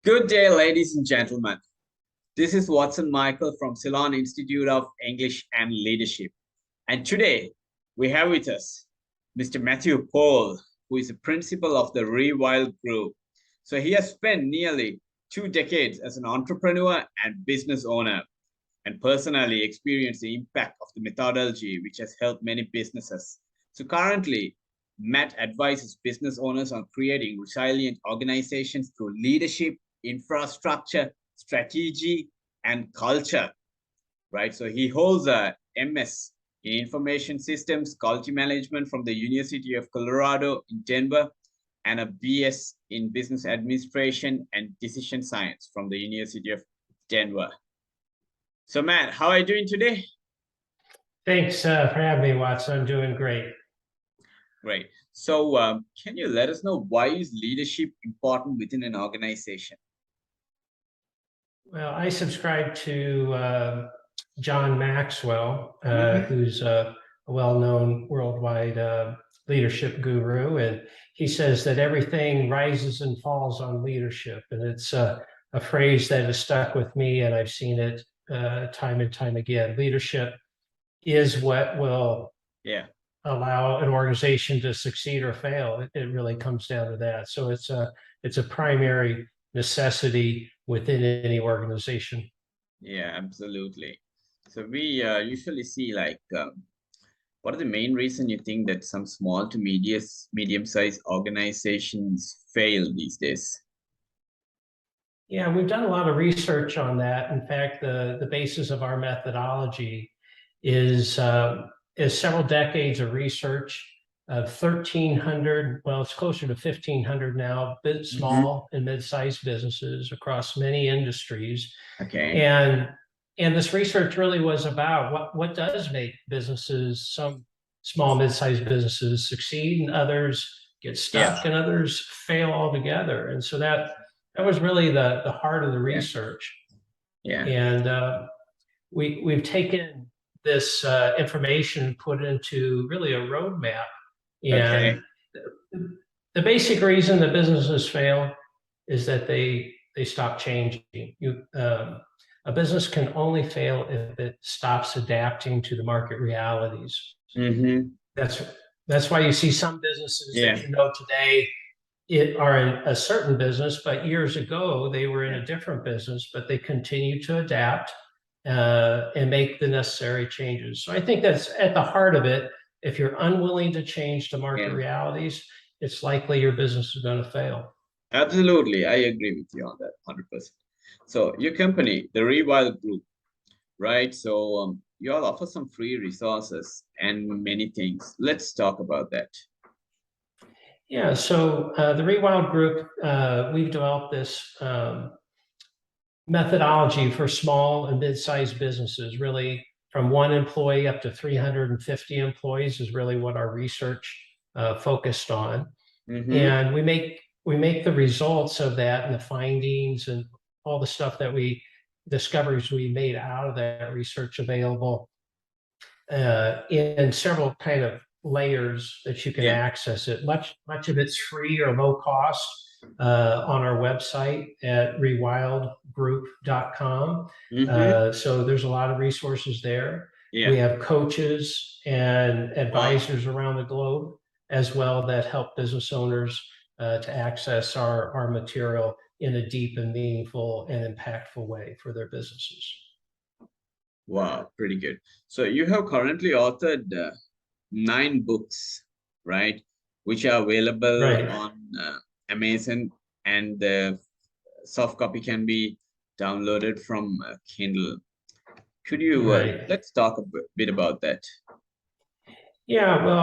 Good day, ladies and gentlemen. This is Watson Michael from Ceylon Institute of English and Leadership. And today we have with us Mr. Matthew Pohl, who is a principal of the Rewired Group. So he has spent nearly 2 decades as an entrepreneur and business owner and personally experienced the impact of the methodology, which has helped many businesses. So currently, Matt advises business owners on creating resilient organizations through leadership, infrastructure, strategy, and culture, right? So he holds a MS in Information Systems, Quality Management from the University of Colorado in Denver, and a BS in Business Administration and Decision Science from the University of Denver. So Matt, how are you doing today? Thanks for having me, Watson. I'm doing great. Great. So can you let us know why is leadership important within an organization? Well, I subscribe to John Maxwell, who's a well-known worldwide leadership guru, and he says that everything rises and falls on leadership, and it's a phrase that has stuck with me, and I've seen it time and time again. Leadership is what will allow an organization to succeed or fail. It really comes down to that. So it's a primary necessity within any organization. Yeah, absolutely. So we usually see what are the main reason you think that some small to medium-sized organizations fail these days? Yeah, we've done a lot of research on that. In fact, the basis of our methodology is several decades of research of 1,300, well, it's closer to 1,500 now, small and mid-sized businesses across many industries. Okay. And this research really was about what does make businesses, some small, mid-sized businesses succeed and others get stuck and others fail altogether. And so that was really the heart of the research. Yeah. And we've taken this information and put it into really a roadmap. And the basic reason that businesses fail is that they stop changing. A business can only fail if it stops adapting to the market realities. That's why you see some businesses that you know today are in a certain business, but years ago they were in a different business, but they continue to adapt and make the necessary changes. So I think that's at the heart of it. If you're unwilling to change to market realities, it's likely your business is going to fail. Absolutely. I agree with you on that 100%. So your company, the Rewired Group, right? So you all offer some free resources and many things. Let's talk about that. Yeah, so the Rewild Group, we've developed this methodology for small and mid-sized businesses. Really, from 1 employee up to 350 employees is really what our research focused on. And we make the results of that and the findings and all the stuff that discoveries we made out of that research available in several kind of layers that you can access it. Much of it's free or low cost on our website at rewildgroup.com. So there's a lot of resources there. We have coaches and advisors around the globe as well that help business owners to access our material in a deep and meaningful and impactful way for their businesses. Wow, pretty good. So you have currently authored 9 books, right? Which are available on Amazon, and the soft copy can be downloaded from Kindle. Could you let's talk a bit about that? Yeah, well,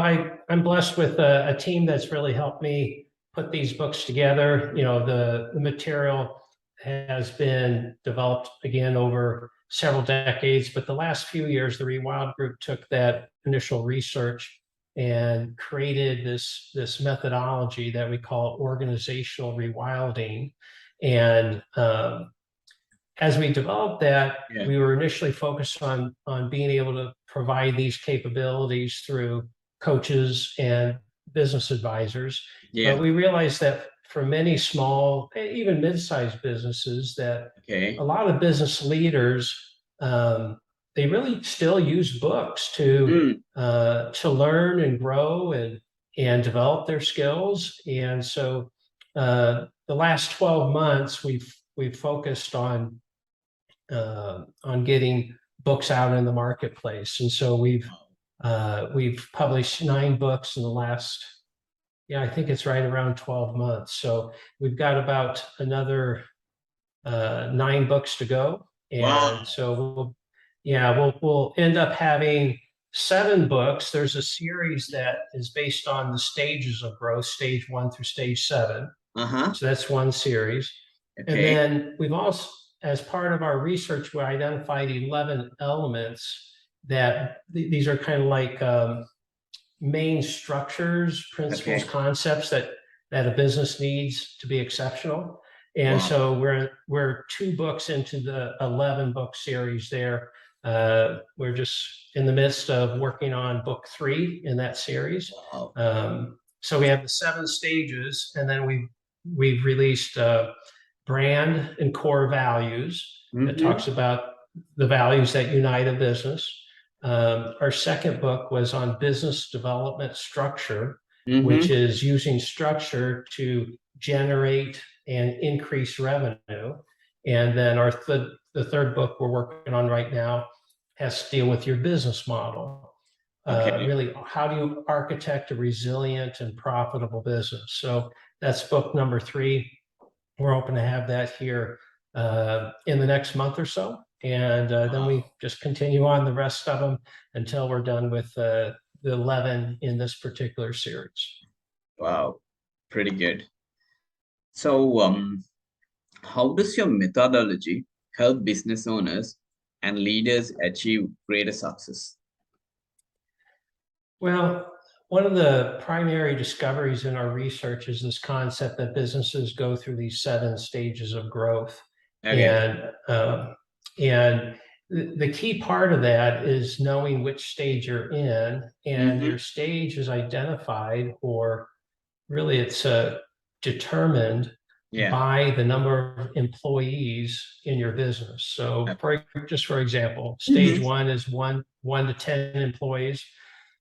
I'm blessed with a team that's really helped me put these books together. You know, the material has been developed again over several decades, but the last few years, the Rewild Group took that initial research and created this methodology that we call organizational rewilding. And as we developed that, we were initially focused on being able to provide these capabilities through coaches and business advisors. But we realized that for many small, even mid-sized businesses, that Okay. a lot of business leaders, they really still use books to learn and grow and develop their skills. And so the last 12 months, we've focused on getting books out in the marketplace. And so we've published 9 books in the last, I think it's right around 12 months. So we've got about another 9 books to go. And Wow. so we'll end up having 7 books. There's a series that is based on the stages of growth, stage 1 through stage 7. Uh-huh. So that's one series. And Okay. then we've also, as part of our research, we identified 11 elements that these are kind of like main structures, principles, Okay. concepts that a business needs to be exceptional. And Wow. so we're 2 books into the 11 book series there. We're just in the midst of working on book 3 in that series. Wow. So we have the 7 stages, and then we've released brand and core values that talks about the values that unite a business. Our second book was on business development structure, which is using structure to generate and increase revenue. And then the third book we're working on right now has to deal with your business model. Okay. Really, how do you architect a resilient and profitable business? So that's book number 3. We're hoping to have that here in the next month or so. And then we just continue on the rest of them until we're done with the 11 in this particular series. Wow. Pretty good. So, how does your methodology help business owners and leaders achieve greater success? Well, one of the primary discoveries in our research is this concept that businesses go through these 7 stages of growth. Okay. And the key part of that is knowing which stage you're in, and your stage is identified, or really it's determined by the number of employees in your business. So for example, stage 1 is 1 to 10 employees.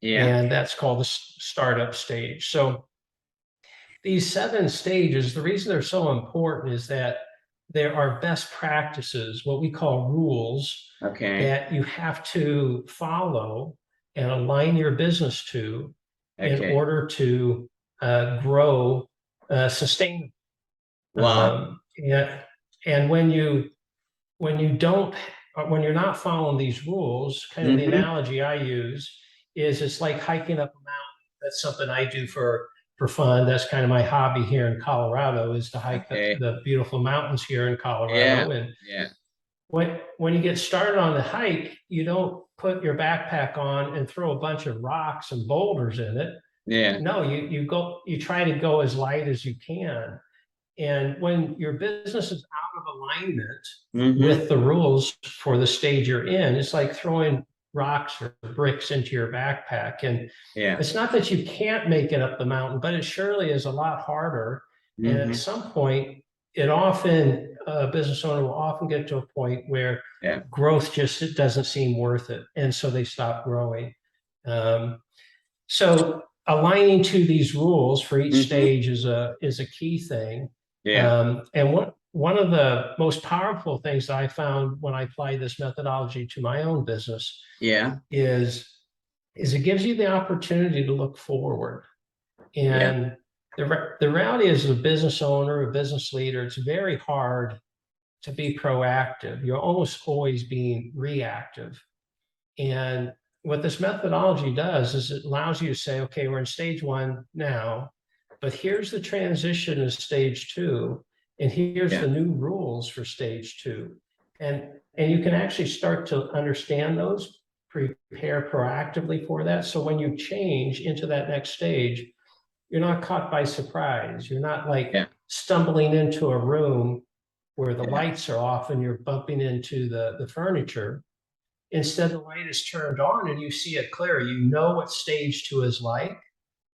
And that's called the startup stage. So these 7 stages, the reason they're so important is that there are best practices, what we call rules, that you have to follow and align your business to in order to grow sustainably. Wow. And when you're not following these rules, kind of the analogy I use is it's like hiking up a mountain. That's something I do for fun. That's kind of my hobby here in Colorado, is to hike the beautiful mountains here in Colorado. And when you get started on the hike, you don't put your backpack on and throw a bunch of rocks and boulders in it. No, you try to go as light as you can. And when your business is out of alignment with the rules for the stage you're in, it's like throwing rocks or bricks into your backpack. And it's not that you can't make it up the mountain, but it surely is a lot harder. And at some point, a business owner will often get to a point where growth it doesn't seem worth it. And so they stop growing. So aligning to these rules for each stage is a key thing. And one of the most powerful things that I found when I applied this methodology to my own business is it gives you the opportunity to look forward. And the reality is, as a business owner, a business leader, it's very hard to be proactive. You're almost always being reactive. And what this methodology does is it allows you to say, okay, we're in stage 1 now, but here's the transition to stage 2, and here's the new rules for stage 2. And you can actually start to understand those, prepare proactively for that. So when you change into that next stage, you're not caught by surprise. You're not like stumbling into a room where the lights are off and you're bumping into the furniture. Instead, the light is turned on and you see it clear. You know what stage 2 is like,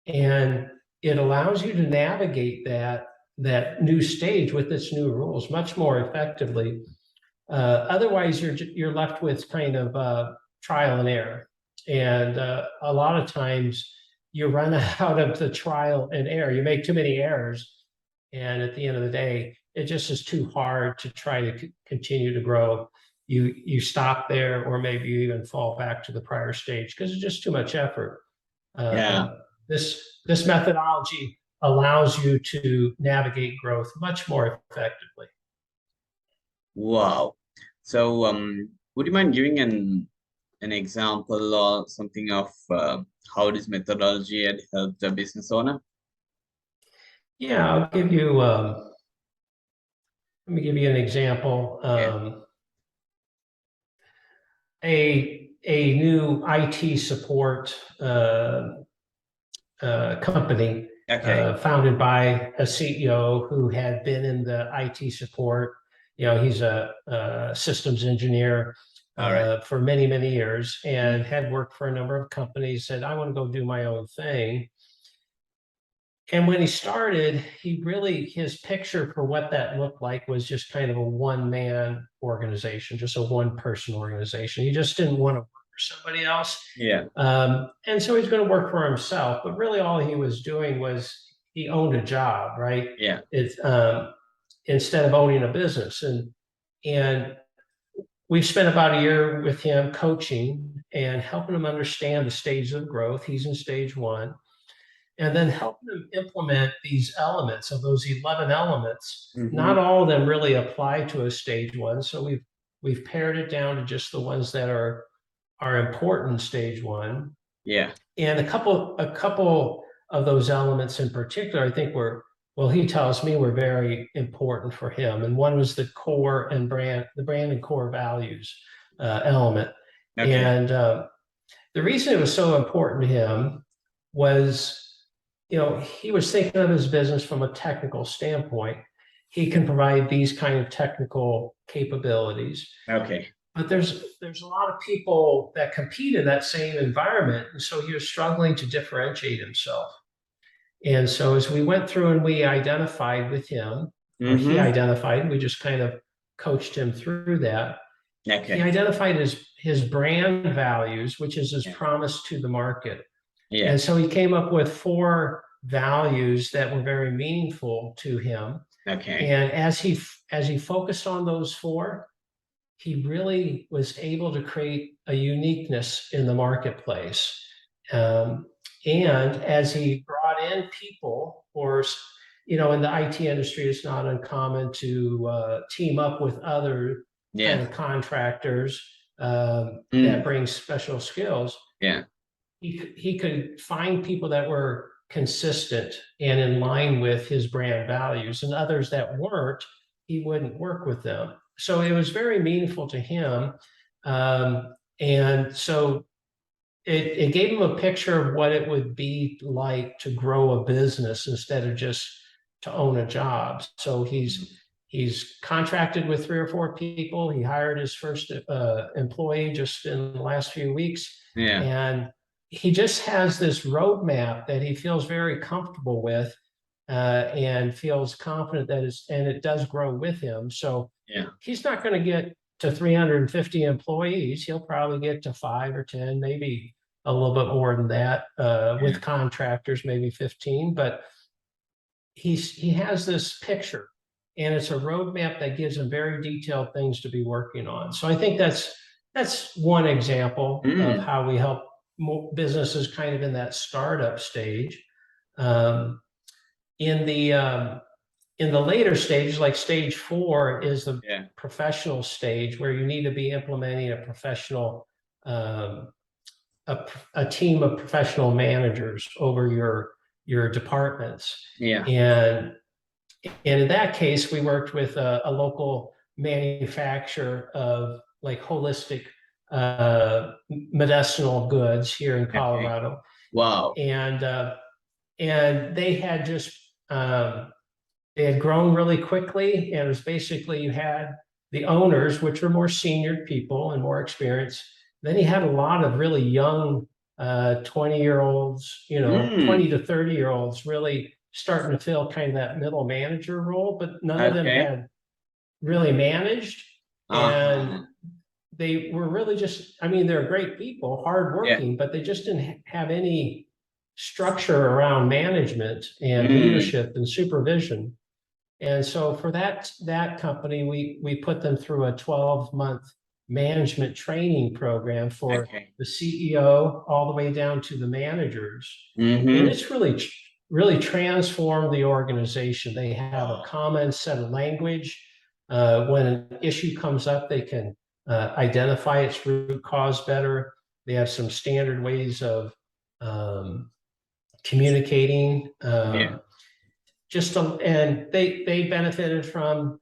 and it allows you to navigate that new stage with its new rules much more effectively. Otherwise, you're left with kind of trial and error, and a lot of times you run out of the trial and error. You make too many errors, and at the end of the day, it just is too hard to try to continue to grow. You stop there, or maybe you even fall back to the prior stage because it's just too much effort. Yeah. This methodology allows you to navigate growth much more effectively. Wow. So, would you mind giving an example or something of how this methodology had helped a business owner? Yeah, I'll give you. Let me give you an example. A new IT support company founded by a CEO who had been in the IT support. He's a systems engineer for many, many years and had worked for a number of companies, said, I want to go do my own thing. And when he started, his picture for what that looked like was just kind of a one-man organization, just a one-person organization. He just didn't want to work for somebody else. Yeah. And so he's going to work for himself. But really all he was doing was he owned a job, right? Yeah. It's instead of owning a business. And we've spent about a year with him coaching and helping him understand the stages of growth. He's in stage 1. And then helping them implement these elements of those 11 elements. Not all of them really apply to a stage 1. So we've pared it down to just the ones that are important in stage 1. Yeah. And a couple of those elements in particular, I think he tells me were very important for him. And one was the core and brand and core values element. Okay. And the reason it was so important to him was, he was thinking of his business from a technical standpoint. He can provide these kind of technical capabilities. Okay. But there's a lot of people that compete in that same environment. And so he was struggling to differentiate himself. And so as we went through and we identified with him, or he identified, we just kind of coached him through that. Okay. He identified his brand values, which is his promise to the market. Yeah. And so he came up with 4 values that were very meaningful to him. Okay. And as he focused on those 4, he really was able to create a uniqueness in the marketplace. And as he brought in people, or in the IT industry, it's not uncommon to team up with other kind of contractors that bring special skills. Yeah. He could find people that were consistent and in line with his brand values, and others that weren't, he wouldn't work with them. So it was very meaningful to him. And so it gave him a picture of what it would be like to grow a business instead of just to own a job. So he's contracted with 3 or 4 people. He hired his first employee just in the last few weeks. Yeah. And he just has this roadmap that he feels very comfortable with and feels confident that it does grow with him. So he's not going to get to 350 employees. He'll probably get to 5 or 10, maybe a little bit more than that with contractors, maybe 15. But he has this picture, and it's a roadmap that gives him very detailed things to be working on. So I think that's one example of how we help businesses kind of in that startup stage. In the later stages, like stage 4 is the professional stage, where you need to be implementing a professional, a team of professional managers over your departments. Yeah. And in that case, we worked with a local manufacturer of like holistic medicinal goods here in Colorado. Okay. Wow. And they had just they had grown really quickly, and it was basically, you had the owners, which were more senior people and more experienced. Then you had a lot of really young 20-year-olds, 20 to 30-year-olds, really starting to fill kind of that middle manager role, but none of them Okay. had really managed. And Uh-huh. they were really just, I mean, they're great people, hardworking, but they just didn't have any structure around management and leadership and supervision. And so for that company, we put them through a 12-month management training program for Okay. the CEO all the way down to the managers. And Mm-hmm. it's really transformed the organization. They have a common set of language. When an issue comes up, they can identify its root cause better. They have some standard ways of communicating. Yeah. And they benefited from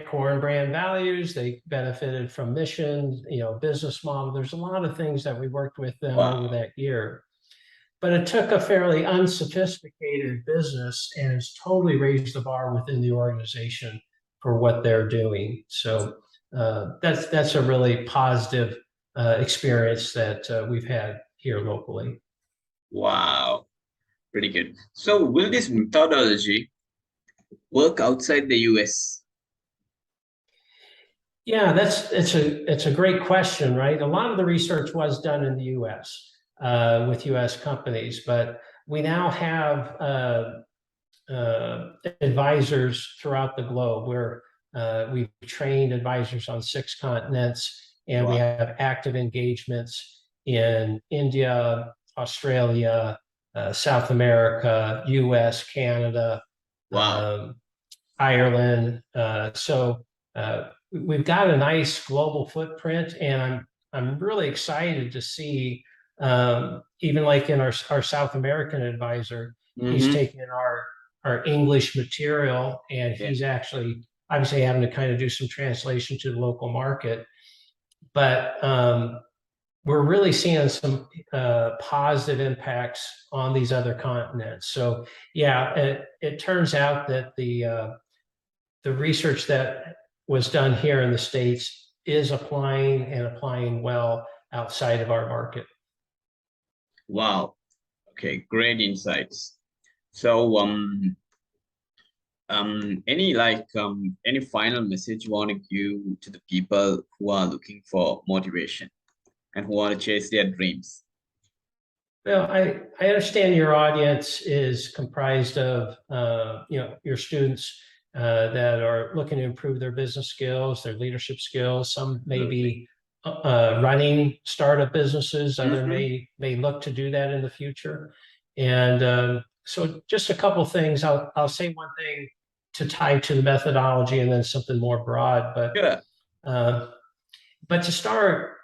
core and brand values. They benefited from mission, business model. There's a lot of things that we worked with them over Wow. that year. But it took a fairly unsophisticated business and has totally raised the bar within the organization for what they're doing. So that's a really positive experience that we've had here locally. Wow. Pretty good. So will this methodology work outside the US? Yeah, it's a great question, right? A lot of the research was done in the US with US companies, but we now have advisors throughout the globe where we've trained advisors on 6 continents, and we have active engagements in India, Australia, South America, US, Canada, Ireland. So we've got a nice global footprint, and I'm really excited to see, even like in our South American advisor, he's taking our English material, and he's actually obviously having to kind of do some translation to the local market. But we're really seeing some positive impacts on these other continents. So yeah, it turns out that the research that was done here in the States is applying well outside of our market. Wow. Okay, great insights. So any final message you want to give to the people who are looking for motivation and who want to chase their dreams? Well, I understand your audience is comprised of your students that are looking to improve their business skills, their leadership skills. Some may be running startup businesses, others may look to do that in the future. And so just a couple of things. I'll say one thing to tie to the methodology and then something more broad. But to start,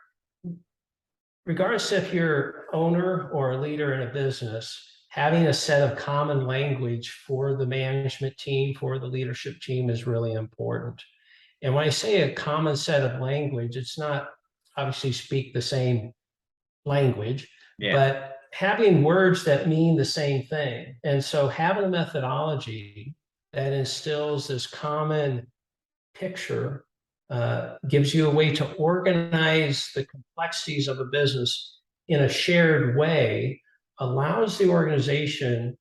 regardless if you're owner or a leader in a business, having a set of common language for the management team, for the leadership team is really important. And when I say a common set of language, it's not obviously speak the same language, but having words that mean the same thing. And so having a methodology that instills this common picture gives you a way to organize the complexities of a business in a shared way, allows the organization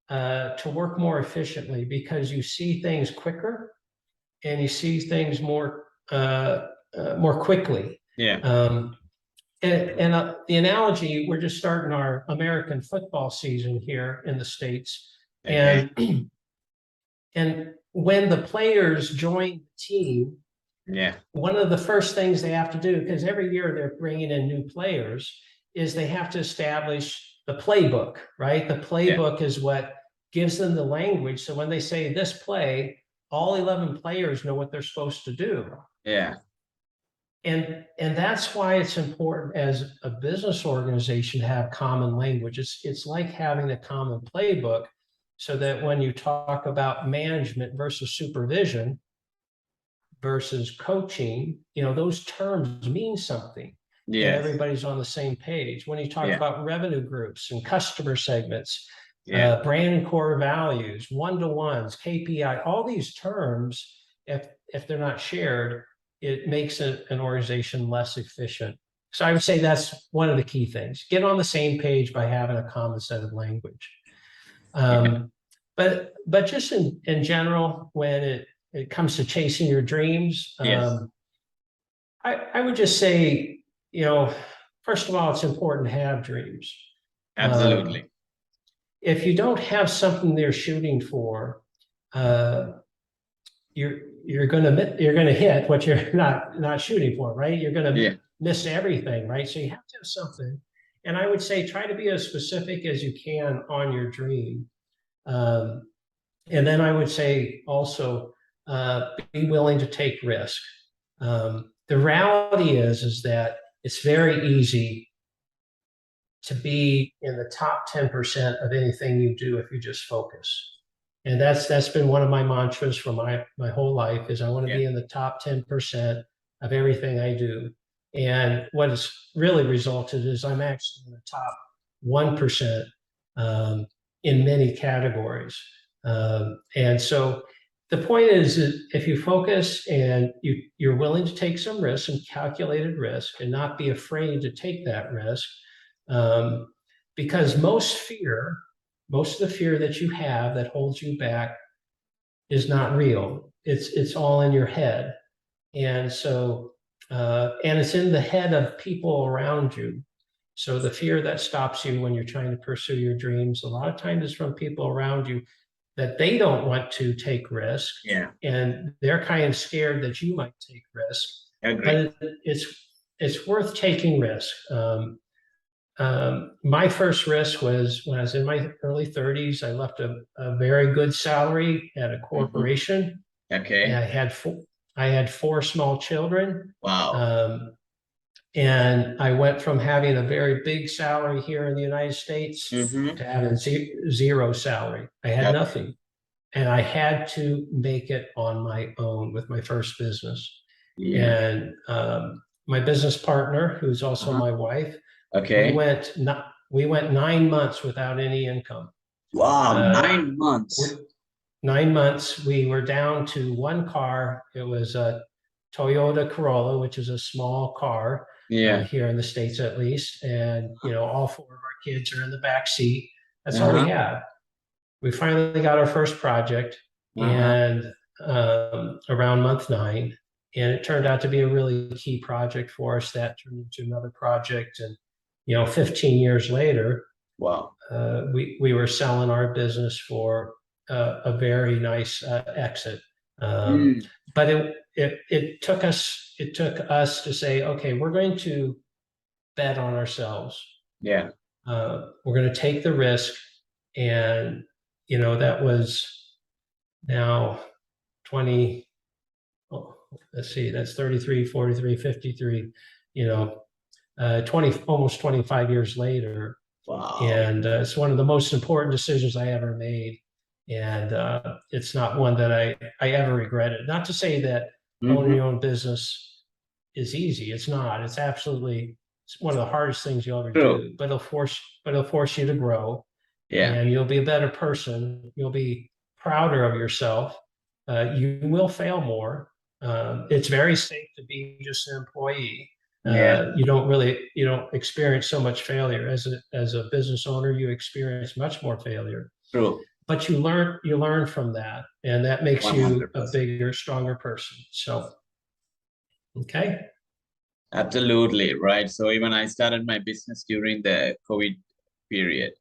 to work more efficiently because you see things quicker and you see things more quickly. And the analogy, we're just starting our American football season here in the States. And when the players join the team, one of the first things they have to do, because every year they're bringing in new players, is they have to establish the playbook, right? The playbook is what gives them the language. So when they say this play, all 11 players know what they're supposed to do. And that's why it's important as a business organization to have common language. It's like having a common playbook so that when you talk about management versus supervision versus coaching, those terms mean something. And everybody's on the same page. When you talk about revenue groups and customer segments, brand and core values, one-to-ones, KPI, all these terms, if they're not shared, it makes an organization less efficient. So I would say that's one of the key things. Get on the same page by having a common set of language. but just in general, when it comes to chasing your dreams, Yes, I would just say, first of all, it's important to have dreams. Um, absolutely. if you don't have something they're shooting for, uh, you're gonna hit what you're not shooting for, right? You're gonna Yeah, miss everything, right? So you have to have something. And I would say try to be as specific as you can on your dream. Um, and then I would say also be willing to take risk. The reality is that it's very easy to be in the top 10% of anything you do if you just focus. And that's been one of my mantras for my whole life is I want to yeah, be in the top 10% of everything I do. And what has really resulted is I'm actually in the top 1% in many categories. And so the point is that if you focus and you're willing to take some risk, some calculated risk, and not be afraid to take that risk, um, because most of the fear that you have that holds you back is not real. It's all in your head, and so and it's in the head of people around you. So the fear that stops you when you're trying to pursue your dreams, a lot of times is from people around you that they don't want to take risk, yeah, and they're kind of scared that you might take risk. But agree. it's worth taking risk. My first risk was when I was in my early 30s. I left a very good salary at a Hmm. corporation, and Okay. I had four small children. Wow. Um, and I went from having a very big salary here in the United States Mm-hmm. to having zero salary. I had Okay. nothing. And I had to make it on my own with my first business. Yeah. And my business partner, who's also Uh-huh. my wife, we Okay. went not we went 9 months without any income. Wow, Uh, 9 months. 9 months, we were down to one car. It was a Toyota Corolla, which is a small car Yeah. here in the States, at least. And, all four of our kids are in the back seat. That's all we Uh-huh. had. We finally got our first project Uh-huh. and around month 9. And it turned out to be a really key project for us that turned into another project. And, 15 years later, Wow. we were selling our business for a very nice exit. Um, Mm. but it took us to say, okay, we're going to bet on ourselves. Yeah. We're going to take the risk, and that was now 20. Oh, let's see, that's 33, 43, 53. You know, 20 almost 25 years later. Wow. And it's one of the most important decisions I ever made. And it's not one that I ever regretted. Not to say that owning Mm-hmm. your own business is easy. It's not. It's one of the hardest things you'll ever True. do. But it'll force you to grow, Yeah. and you'll be a better person. You'll be prouder of yourself. You will fail more. It's very safe to be just an employee. Yeah. You don't experience so much failure as a business owner. You experience much more failure, True. but you learn from that, and that makes you a 100%. bigger, stronger person. So, okay. Absolutely. Right. So even I started my business during the COVID period.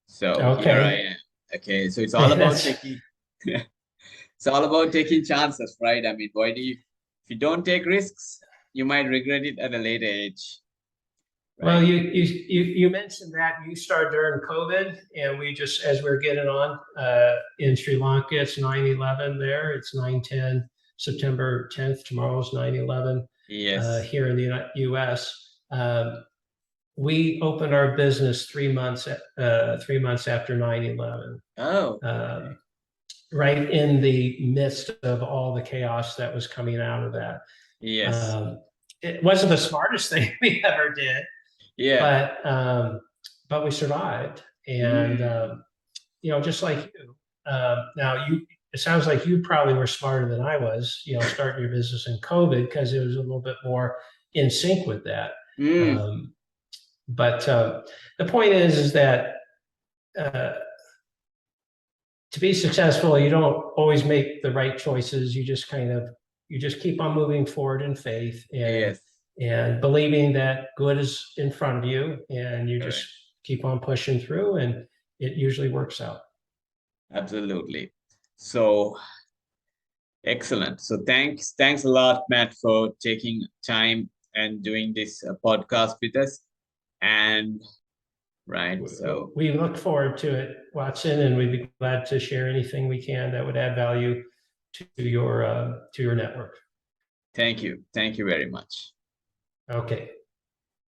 So here I Okay. am. Okay. So it's all about That's taking it's all about taking chances, right? I mean, if you don't take risks, you might regret it at a later age, well, right? you mentioned that you started during COVID, and we just as we're getting on in Sri Lanka, it's 9/11 there. It's 9/10, September 10th. Tomorrow's 9/11 Yes. here in the US. We opened our business 3 months after 9/11, Oh, okay. um, right in the midst of all the chaos that was coming out of that. Yes. Um, it wasn't the smartest thing we ever did, Yeah. but but we survived. And Mm. just like you, now it sounds like you probably were smarter than I was, starting your business in COVID because it was a little bit more in sync with that. Mm. Um, but the point is that uh, to be successful, you don't always make the right choices. You just keep on moving forward in faith Yes, and believing that good is in front of you, and you correct. just keep on pushing through, and it usually works out. Absolutely. So excellent. So thanks a lot, Matt, for taking time and doing this podcast with us. And right, so We look forward to it, Watson, and we'd be glad to share anything we can that would add value to your network. thank you very much. Okay.